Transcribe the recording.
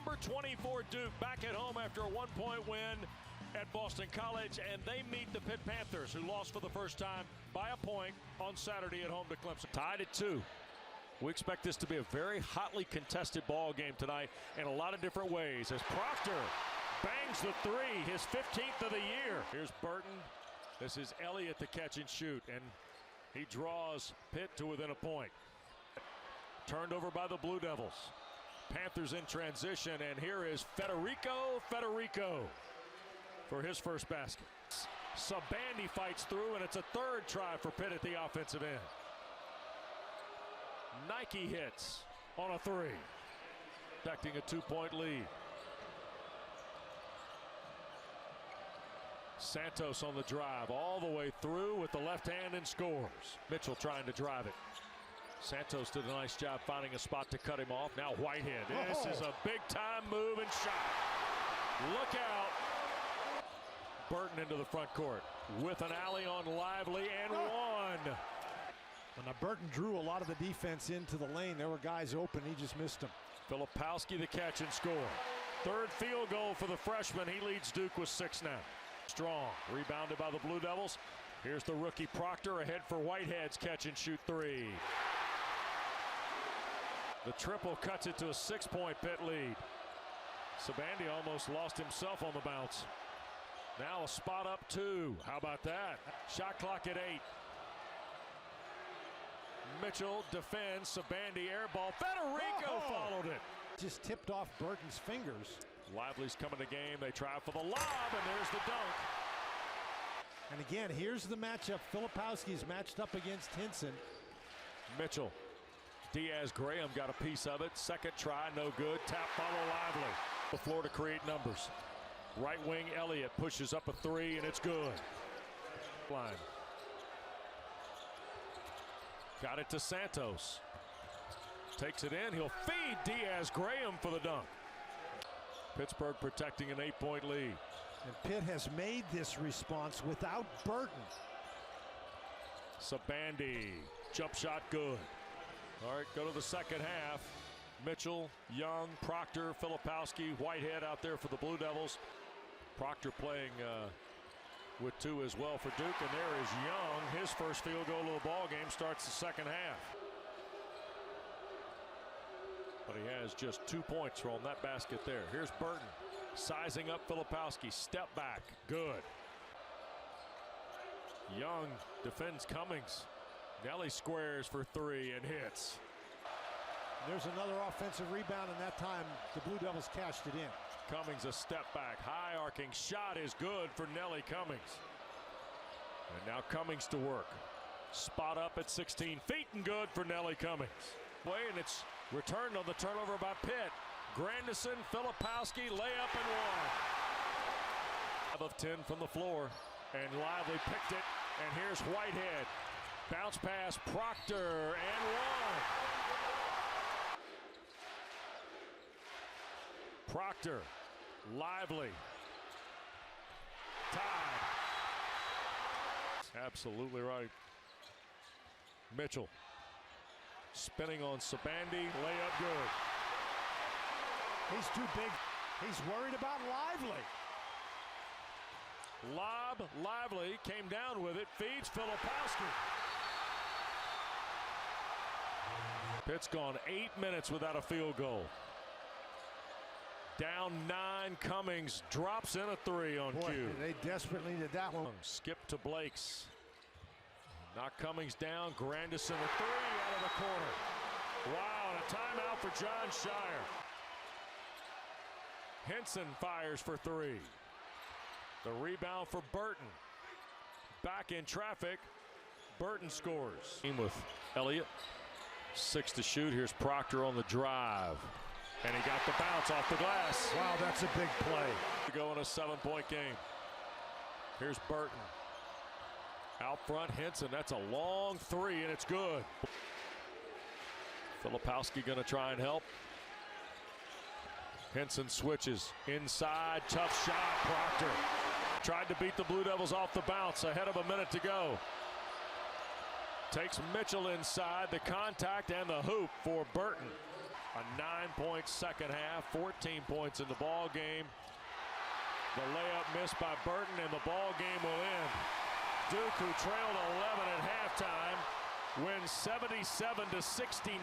Number 24 Duke back at home after a 1-point win at Boston College, and they meet the Pitt Panthers, who lost for the first time by a point on Saturday at home to Clemson. Tied at 2. We expect this to be a very hotly contested ball game tonight in a lot of different ways as Proctor bangs the 3, his 15th of the year. Here's Burton. This is Elliott to catch and shoot, and he draws Pitt to within a point. Turned over by the Blue Devils. Panthers in transition, and here is Federico for his first basket. Sabandi fights through, and it's a third try for Pitt at the offensive end. Nike hits on a 3, protecting a 2-point lead. Santos on the drive all the way through with the left hand and scores. Mitchell trying to drive it. Santos did a nice job finding a spot to cut him off. Now Whitehead. This is a big time move and shot. Look out. Burton into the front court with an alley on Lively and one. When Burton drew a lot of the defense into the lane, there were guys open. He just missed them. Filipowski the catch and score. Third field goal for the freshman. He leads Duke with 6 now. Strong. Rebounded by the Blue Devils. Here's the rookie Proctor ahead for Whitehead's catch and shoot 3. The triple cuts it to a 6-point Pitt lead. Sabandi almost lost himself on the bounce. Now a spot up 2. How about that? Shot clock at 8. Mitchell defends. Sabandi air ball. Federico followed it. Just tipped off Burton's fingers. Lively's coming to game. They try for the lob, and there's the dunk. And again, here's the matchup. Filipowski's matched up against Hinson. Mitchell. Diaz-Graham got a piece of it. Second try, no good. Tap follow Lively. The floor to create numbers. Right wing Elliott pushes up a 3, and it's good. Line. Got it to Santos. Takes it in. He'll feed Diaz-Graham for the dunk. Pittsburgh protecting an 8-point lead. And Pitt has made this response without Burton. Sabandi. Jump shot good. All right, go to the second half. Mitchell, Young, Proctor, Filipowski, Whitehead out there for the Blue Devils. Proctor playing with 2 as well for Duke, and there is Young. His first field goal of the ball game starts the second half. But he has just 2 points from that basket there. Here's Burton sizing up Filipowski. Step back. Good. Young defends Cummings. Nelly squares for 3 and hits. There's another offensive rebound, and that time the Blue Devils cashed it in. Cummings a step back. High arcing shot is good for Nelly Cummings. And now Cummings to work. Spot up at 16 feet and good for Nelly Cummings. And it's returned on the turnover by Pitt. Grandison, Filipowski, layup and 1. 5 of 10 from the floor. And Lively picked it. And here's Whitehead. Bounce pass, Proctor, and 1. Proctor, Lively. Tied. Absolutely right. Mitchell. Spinning on Sabandi, layup good. He's too big. He's worried about Lively. Lob, Lively came down with it, feeds Filipowski. Pitt's gone 8 minutes without a field goal. Down 9, Cummings drops in a 3 on cue. They desperately needed that one. Skip to Blake's. Knock Cummings down. Grandison a 3 out of the corner. Wow, and a timeout for John Shire. Hinson fires for 3. The rebound for Burton. Back in traffic. Burton scores. With Elliott. 6 to shoot. Here's Proctor on the drive. And he got the bounce off the glass. Wow, that's a big play. To go in a 7-point game. Here's Burton. Out front, Hinson. That's a long 3, and it's good. Filipowski going to try and help. Hinson switches inside. Tough shot, Proctor. Tried to beat the Blue Devils off the bounce. Ahead of a minute to go. Takes Mitchell inside. The contact and the hoop for Burton. A 9-point second half, 14 points in the ball game. The layup missed by Burton, and the ball game will end. Duke, who trailed 11 at halftime, wins 77-69.